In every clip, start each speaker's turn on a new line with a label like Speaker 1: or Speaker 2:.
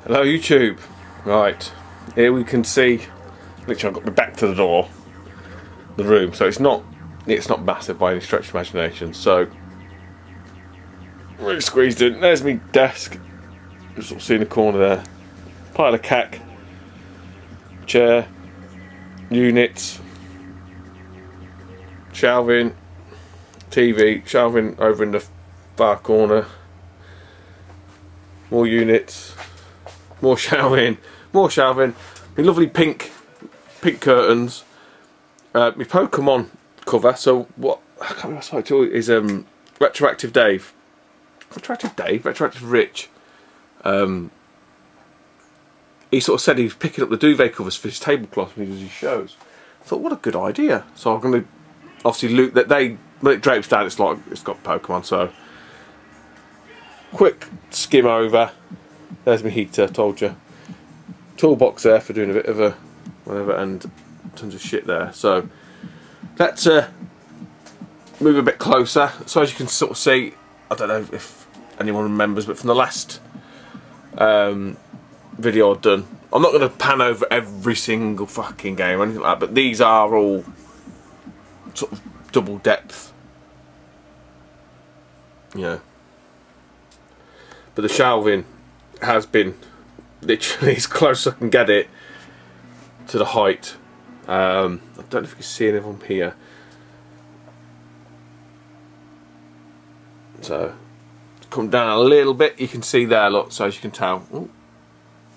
Speaker 1: Hello YouTube. Right, here we can see, literally I've got my back to the door, the room, so it's not massive by any stretch of imagination, so really squeezed in. There's my desk, just sort of see in the corner there, pile of cack, chair, units, shelving, TV, shelving over in the far corner, more units, more shelving, my lovely pink curtains, my Pokemon cover. So what I can't remember what I told you is Retroactive Rich. He sort of said he was picking up the duvet covers for his tablecloth when he does his shows. I thought, what a good idea. So I'm going to obviously loot that. When it drapes down, it's got Pokemon. So quick skim over. There's my heater, told you. Toolbox there for doing a bit of a whatever, and tons of shit there. So let's move a bit closer. So as you can sort of see, I don't know if anyone remembers, but from the last video I've done, I'm not going to pan over every single fucking game or anything like that, but these are all sort of double depth, you know. But the shelving has been literally as close as I can get it to the height. I don't know if you can see any of them here. So come down a little bit, you can see there, look, so as you can tell. Ooh,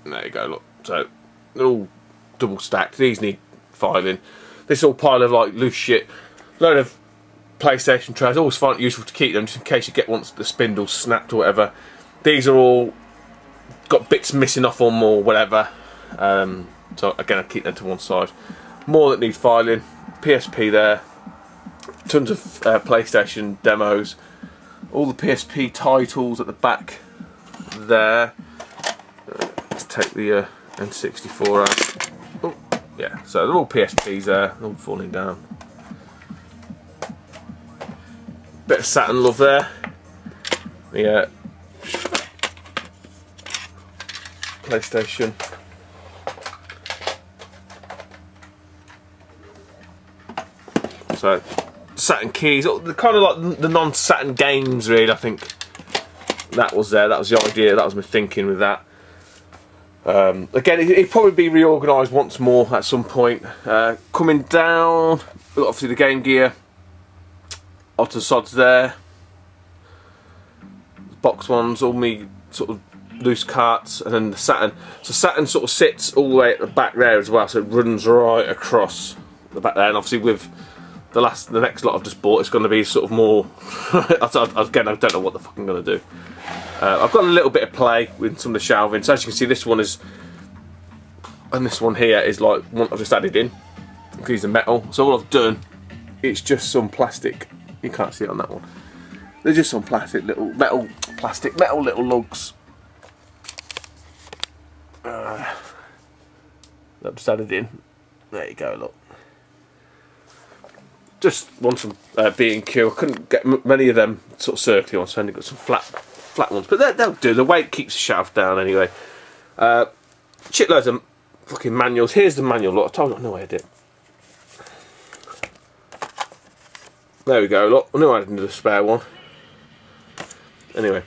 Speaker 1: there you go, look. So they're all double stacked. These need filing. This all pile of like loose shit. Load of PlayStation trays. Always find it useful to keep them just in case you get once the spindle's snapped or whatever. These are all got bits missing off them or whatever. So again, I keep them to one side. More that need filing. PSP there. Tons of PlayStation demos. All the PSP titles at the back there. Let's take the N64 out. Oh, yeah, so they're all PSPs there, all falling down. Bit of Saturn love there. The PlayStation. So Saturn keys, the kind of like the non-Saturn games, really. I think that was there. That was the idea. That was my thinking with that. Again, it'd probably be reorganised once more at some point. Coming down, obviously the Game Gear, odds and sods there. Box ones, all me sort of loose carts, and then the Saturn. So Saturn sort of sits all the way at the back there as well, so it runs right across the back there. And obviously with the next lot I've just bought, it's going to be sort of more. Again, I don't know what the fuck I'm going to do. I've got a little bit of play with some of the shelving. So as you can see, this one is, and this one here is like one I've just added in. These are metal. So all I've done, it's just some plastic. You can't see it on that one. They're just some plastic little metal little lugs. I've just added in. There you go. Look. Just want some B&Q. I couldn't get many of them sort of circular ones, so I only got some flat ones. But they'll do. The weight keeps the shelf down anyway. Shitloads of fucking manuals. Here's the manual. Look, I told you I know I did. There we go. Look, I knew I had another spare one. Anyway,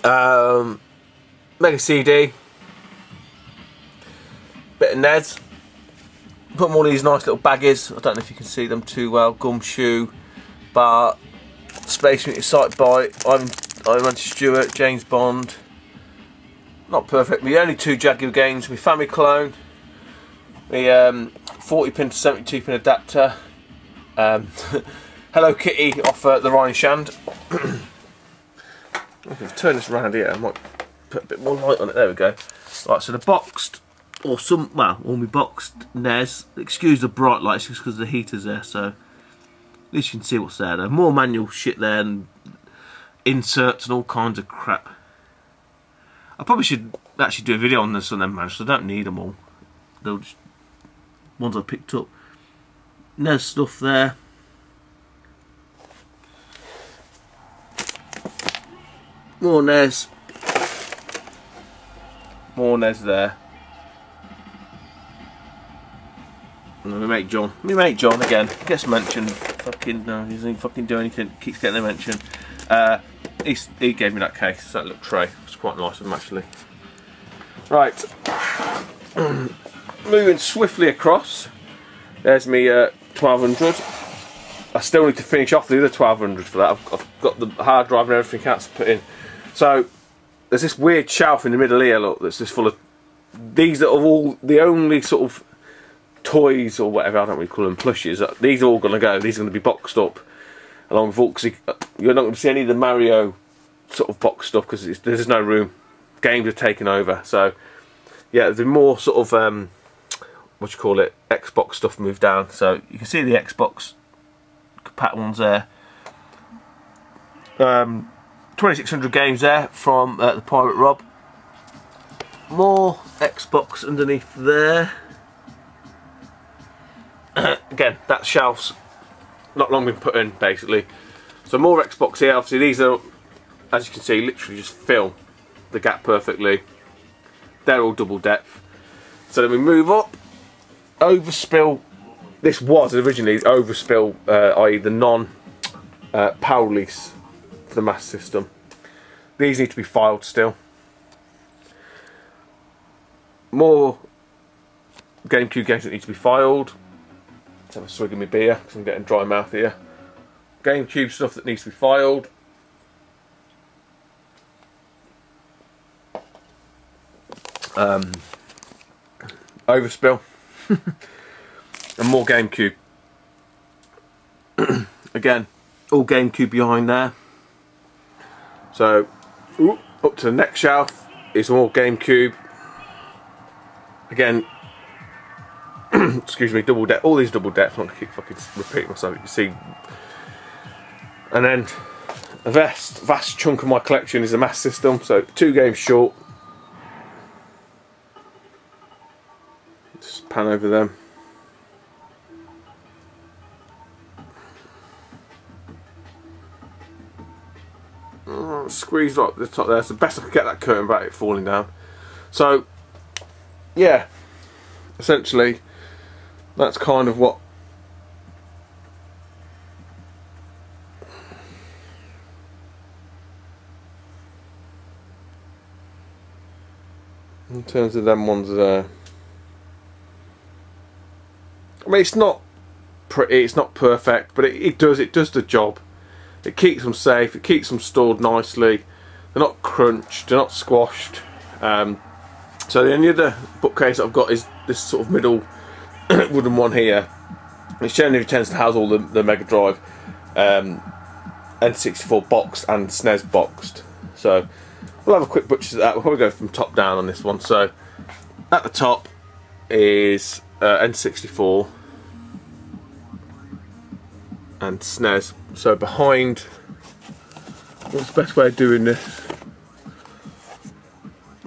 Speaker 1: Mega CD, bit of Neds. Put them all in these nice little baggies. I don't know if you can see them too well. Gumshoe, Bart, Space Meter Sight Bite, Ivan Stewart, James Bond. Not perfect. The only two Jaguar games. My Famiclone, the 40 pin to 72 pin adapter. Hello Kitty off the Ryan Shand. If I turn this around here, I might put a bit more light on it. There we go. Right, so the boxed, or some, well, all my boxed NES. Excuse the bright lights, just because the heater's there, so at least you can see what's there. More manual shit there, and inserts and all kinds of crap. I probably should actually do a video on this on them manuals, so I don't need them all. They'll just ones I picked up. NES stuff there. More NES. More Nez there. And then my mate John again, gets mentioned. Fucking no, he doesn't even fucking do anything, keeps getting a mention. He gave me that case, that little tray. It's quite nice of him actually. Right. Moving swiftly across. There's me 1200. I still need to finish off the other 1200 for that. I've got the hard drive and everything else to put in. So there's this weird shelf in the middle here, look, that's just full of these that are all the only sort of toys or whatever, I don't really call them plushes. These are all going to go. These are going to be boxed up along with all, because you're not going to see any of the Mario sort of box stuff because there's no room. Games are taken over. So yeah, the more sort of what you call it, Xbox stuff moved down. So you can see the Xbox pack ones there. 2600 games there from the Pirate Rob. More Xbox underneath there. Again, that shelf's not long been put in basically. So more Xbox here. Obviously these are, as you can see, literally just fill the gap perfectly. They're all double depth. So then we move up. Overspill. This was originally overspill, i.e. the non-power release for the Master System. These need to be filed still. More GameCube games that need to be filed. Let's have a swig of my beer because I'm getting dry mouth here. GameCube stuff that needs to be filed. Overspill. And more GameCube. Again, all GameCube behind there. So, up to the next shelf is more GameCube. Again, excuse me, double depth. All these double depths. I'm not going to keep fucking repeating myself. You can see. And then a vast chunk of my collection is a Master System. So 2 games short. Just pan over them. Squeeze right at the top there. It's the best I could get that curtain without it falling down. So yeah, essentially that's kind of what in terms of them ones there. I mean, it's not pretty, it's not perfect, but it does the job. It keeps them safe, it keeps them stored nicely. They're not crunched, they're not squashed. So the only other bookcase I've got is this sort of middle wooden one here. It generally tends to house all the Mega Drive, N64 boxed and SNES boxed. So we'll have a quick butcher's at that. We'll probably go from top down on this one. So at the top is N64 and SNES. So behind, what's the best way of doing this?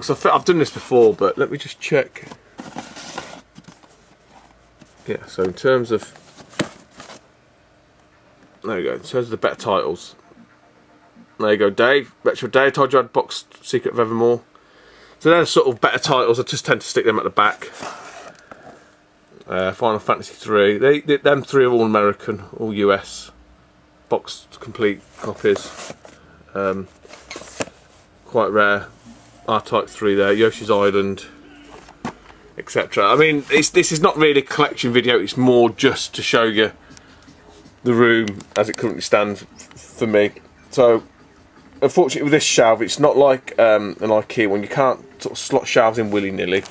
Speaker 1: So I've done this before, but let me just check. Yeah, so in terms of, there you go, in terms of the better titles. There you go, Dave. Retro Dave, told you I had boxed Secret of Evermore. So they're sort of better titles. I just tend to stick them at the back. Final Fantasy 3. Them 3 are all American, all US. Boxed complete copies. Quite rare. R-Type 3 there, Yoshi's Island, etc. I mean, this is not really a collection video, it's more just to show you the room as it currently stands for me. So, unfortunately with this shelf, it's not like an IKEA one. You can't sort of slot shelves in willy-nilly,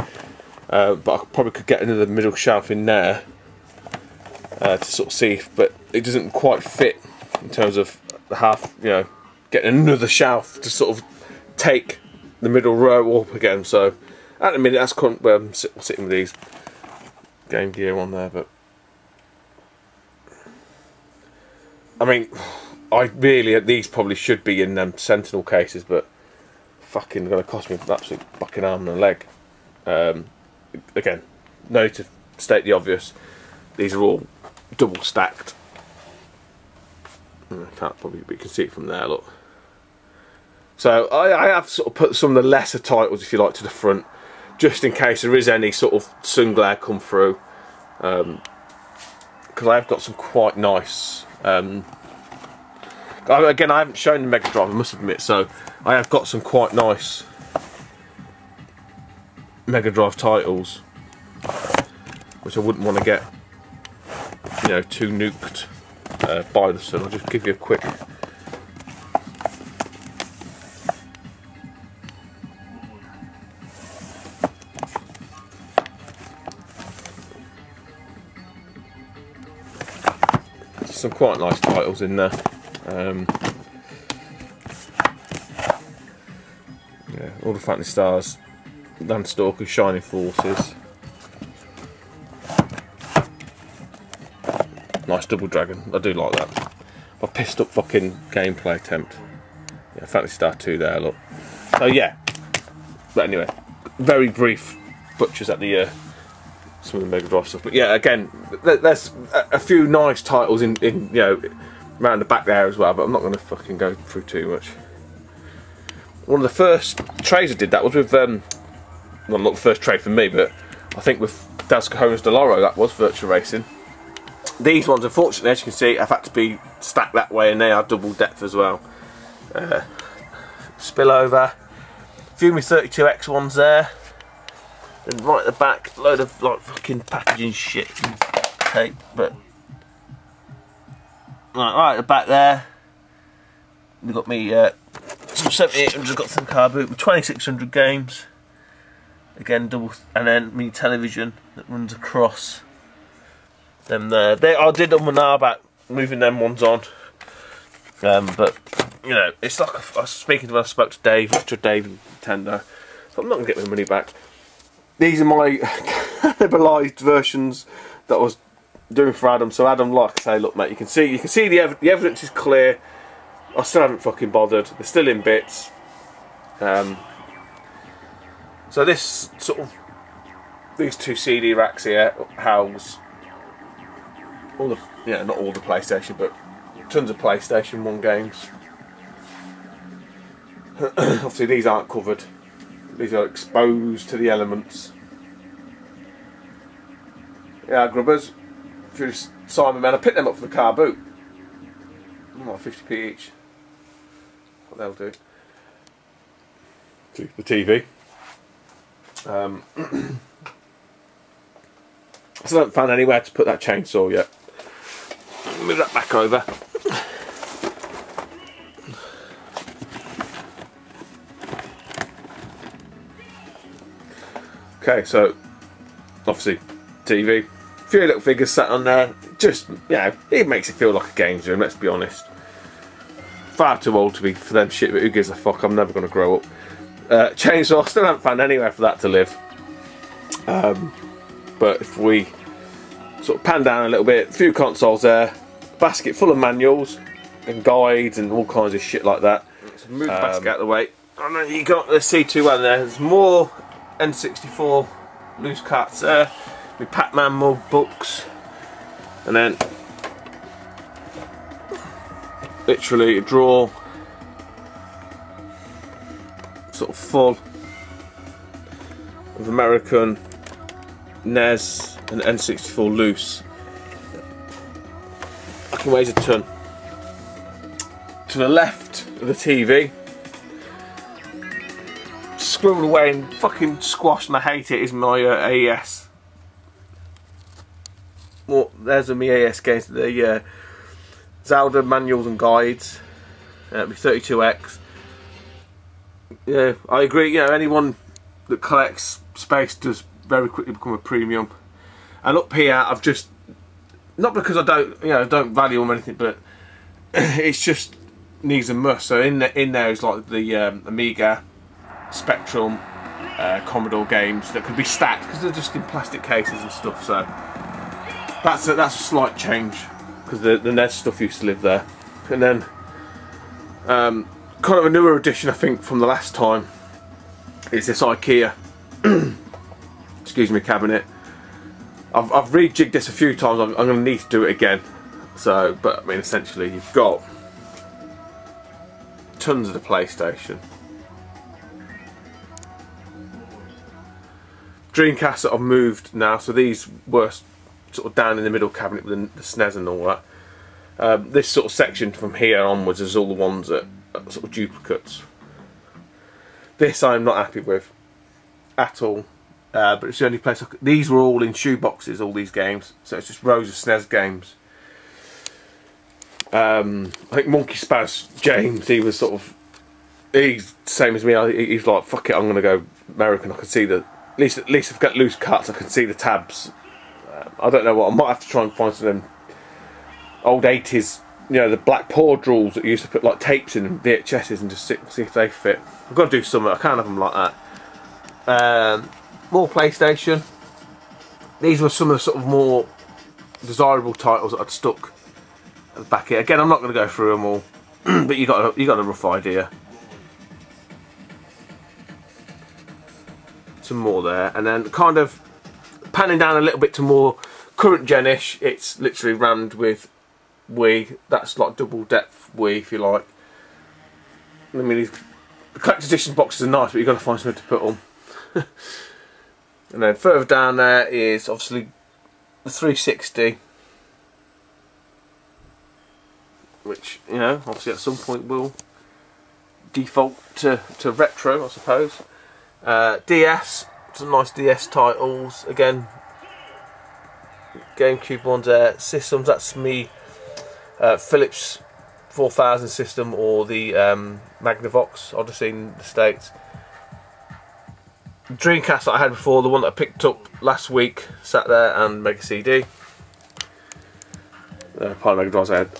Speaker 1: but I probably could get another middle shelf in there to sort of see, but it doesn't quite fit in terms of the half, you know, getting another shelf to sort of take the middle row up again. So at the minute that's where I'm sitting with these Game Gear on there. But I mean, these probably should be in them Sentinel cases, but fucking going to cost me an absolute fucking arm and a leg. Again, no need to state the obvious, these are all double stacked. I can't probably, but you can see it from there, look. So I have sort of put some of the lesser titles, if you like, to the front. just in case there is any sort of sun glare come through, because I have got some quite nice. Again, I haven't shown the Mega Drive, I must admit, so I have got some quite nice Mega Drive titles, which I wouldn't want to get, you know, too nuked by the sun. I'll just give you a quick. Some quite nice titles in there. Yeah, all the Phantasy Stars, Landstalkers, Shining Forces. Nice Double Dragon, I do like that. I pissed up fucking gameplay attempt. Yeah, Phantasy Star 2 there, look. So yeah, but anyway, very brief butchers at the some of the Mega Drive stuff. But yeah, again, there's a few nice titles in you know, around the back there as well, but I'm not going to fucking go through too much. One of the first trays I did that was with, well, not the first tray for me, but I think with Das Cajones de Loro, that was Virtua Racing. These ones, unfortunately, as you can see, have had to be stacked that way, and they are double depth as well. Spillover, a few of my 32X ones there. And right at the back, load of like fucking packaging shit and tape, but right at the back there, we've got me some 7800, got some car boot with 2600 games. Again, double, and then mini television that runs across them there. I did them now about moving them ones on, but you know, it's like I was speaking to when I spoke to Dave and Nintendo, so I'm not gonna get my money back. These are my cannibalised versions that I was doing for Adam. So Adam, like I say, look mate, you can see the evidence is clear. I still haven't fucking bothered. They're still in bits. So this sort of, these two CD racks here house all the, yeah, not all the PlayStation, but tons of PlayStation 1 games. Obviously these aren't covered. These are exposed to the elements. Yeah, grubbers. Through Simon, man, I picked them up for the car boot. Like 50p each. What they'll do. To the TV. I still haven't found anywhere to put that chainsaw yet. Move that back over. Okay, so obviously TV, a few little figures sat on there. Just, you know, it makes it feel like a games room. Let's be honest. Far too old to be for them shit, but who gives a fuck? I'm never going to grow up. Chainsaw, still haven't found anywhere for that to live. But if we sort of pan down a little bit, a few consoles there, basket full of manuals and guides and all kinds of shit like that. So move the basket out of the way. And then you got the C21 there. There's more N64 loose carts there, with Pac-Man more books, and then literally a drawer sort of full of American NES and N64 loose. I can weighs a ton. To the left of the TV, squirreled away and fucking squashed, and I hate it, is my AES. Well, there's my AES games, the Zelda manuals and guides, with 32X. Yeah, I agree. You know, anyone that collects space does very quickly become a premium. And up here, I've just, not because I don't, you know, don't value them or anything, but it's just needs a must. So in there is like the Amiga, Spectrum, Commodore games that could be stacked because they're just in plastic cases and stuff. So that's a slight change because the NES stuff used to live there. And then kind of a newer addition, I think, from the last time is this IKEA excuse me, cabinet. I've rejigged this a few times. I'm going to need to do it again. So, but I mean, essentially, you've got tons of the PlayStation. Dreamcast that I've moved now, so these were sort of down in the middle cabinet with the SNES and all that. This sort of section from here onwards is all the ones that are sort of duplicates. This I'm not happy with at all, but it's the only place these were all in shoe boxes, all these games, so it's just rows of SNES games. I think Monkey Spaz James, he was sort of, he's the same as me. He's like, fuck it, I'm gonna go American. I can see the at least if I've got loose cuts, I can see the tabs. I don't know what, I might have to try and find some of them old 80s, you know, the black paw drawers that you used to put like tapes in VHSs and just see if they fit. I've got to do something. I can't have them like that. More PlayStation. These were some of the sort of more desirable titles that I'd stuck at the back here. Again, I'm not going to go through them all, but you got a rough idea. Some more there, and then kind of panning down a little bit to more current gen-ish. It's literally rammed with Wii. That's like double depth Wii, if you like. I mean, the collector's edition boxes are nice, but you've got to find something to put on. And then further down there is obviously the 360, which, you know, obviously at some point will default to retro, I suppose. DS, some nice DS titles. Again, GameCube ones there. Systems, that's me, Philips 4000 system, or the Magnavox Odyssey in the States. Dreamcast that I had before, the one that I picked up last week, sat there, and Mega CD. Pile of Mega Drives I had.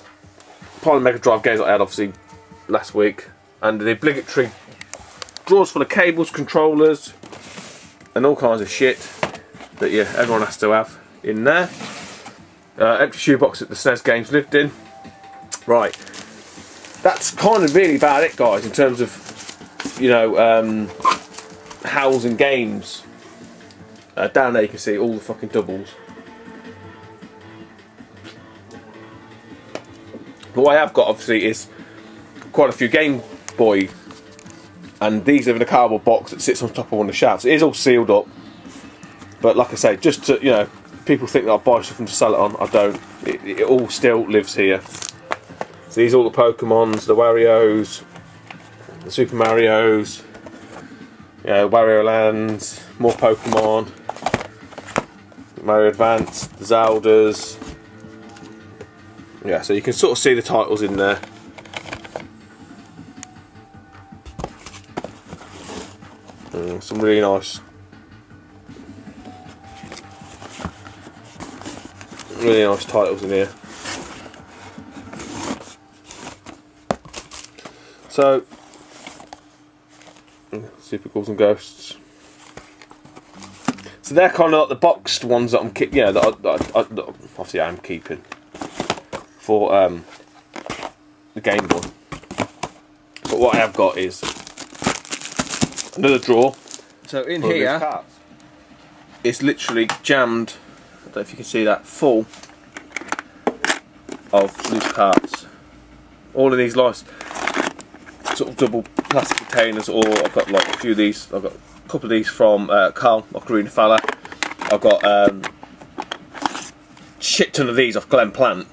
Speaker 1: Pile of Mega Drive games that I had obviously last week, and the obligatory drawers full of cables, controllers, and all kinds of shit that everyone has to have in there. Empty shoebox that the SNES games lived in. Right, that's kind of really about it, guys, in terms of, you know, housing games. Down there you can see all the fucking doubles. But what I have got obviously is quite a few Game Boy, and these are in a cardboard box that sits on top of one of the shelves. It is all sealed up, but like I say, just to, you know, people think that I buy stuff and to sell it on. I don't. It all still lives here. So these are all the Pokemons, the Warios, the Super Marios, you know, Wario Lands, more Pokemon, Mario Advance, the Zeldas. Yeah, so you can sort of see the titles in there. Some really nice titles in here. So, Super Ghouls and Ghosts. So they're kind of like the boxed ones that I'm keeping. Yeah, that obviously I'm keeping for the Game Boy. But what I have got is another drawer. So in here, it's literally jammed. I don't know if you can see that, full of loose cards. All of these nice sort of double plastic containers, or I've got like a few of these. I've got a couple of these from Carl, Ocarina Fella. I've got shit ton of these off Glen Plant.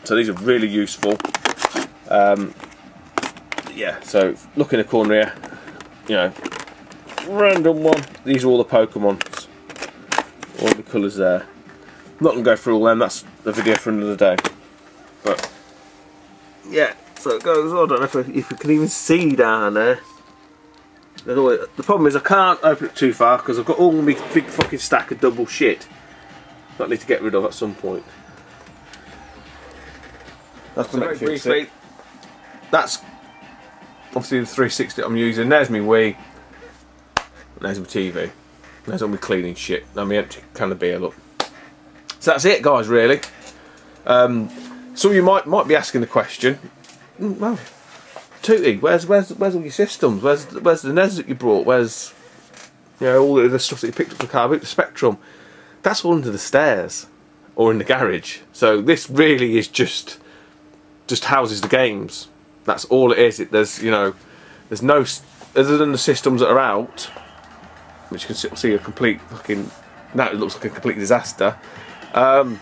Speaker 1: So these are really useful. Yeah, so look in the corner here, you know, random one. These are all the Pokemons, all the colours there. I'm not going to go through all them, that's the video for another day. But yeah, so it goes. I don't know if you can even see down there. The problem is I can't open it too far because I've got all my big fucking stack of double shit that I need to get rid of at some point. That's very briefly. That's obviously the 360 I'm using. There's my Wii. There's my TV. There's all my cleaning shit. And my empty can of beer. Look. So that's it, guys. Really. So you might be asking the question. Well, Tooty, where's all your systems? Where's the NES that you brought? Where's, you know, all the stuff that you picked up the car boot, the Spectrum? That's all under the stairs or in the garage. So this really is just houses the games. That's all it is. There's, you know, there's no, other than the systems that are out, which you can see a complete fucking, now it looks like a complete disaster. And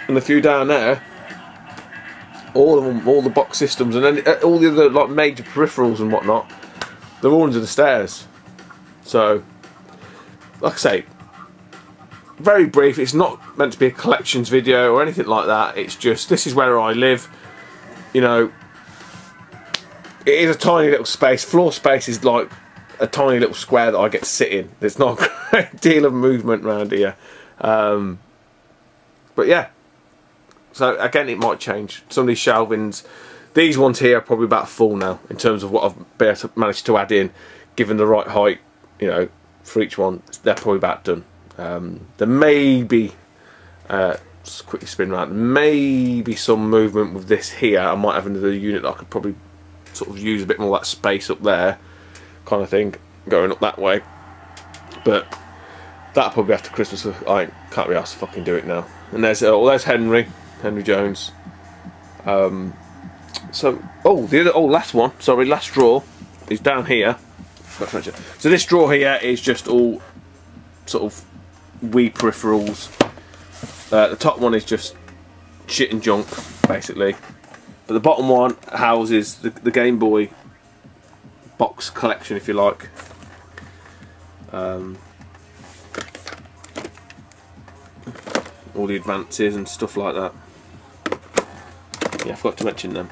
Speaker 1: a few down there, all of them, all the box systems, and then all the other like major peripherals and whatnot, they're all under the stairs. So, like I say, very brief. It's not meant to be a collections video or anything like that. It's just, this is where I live. You know, it is a tiny little space. Floor space is like a tiny little square that I get to sit in. There's not a great deal of movement around here. But yeah. So again, it might change. Some of these shelvings, these ones here are probably about full now in terms of what I've managed to add in, given the right height, you know, for each one. They're probably about done. There may be, just quickly spin around, maybe some movement with this here. I might have another unit that I could probably sort of use a bit more of that space up there, kind of thing, going up that way. But that'll probably be after Christmas. I can't be asked to fucking do it now. And there's Henry Jones. So the other last one, sorry, last drawer is down here. So this drawer here is just all sort of wee peripherals. The top one is just shit and junk, basically. But the bottom one houses the Game Boy box collection, if you like. All the advances and stuff like that. Yeah, I forgot to mention them.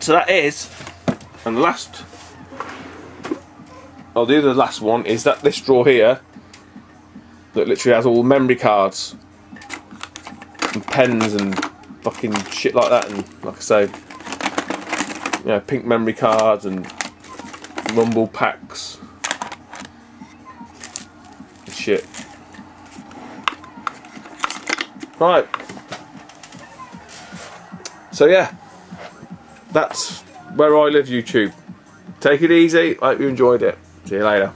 Speaker 1: So that is, and the last, the other last one is that this drawer here that literally has all memory cards and pens and fucking shit like that, and like I say, you know, pink memory cards and rumble packs and shit. Right. So yeah, that's where I live, YouTube. Take it easy. I hope you enjoyed it. See you later.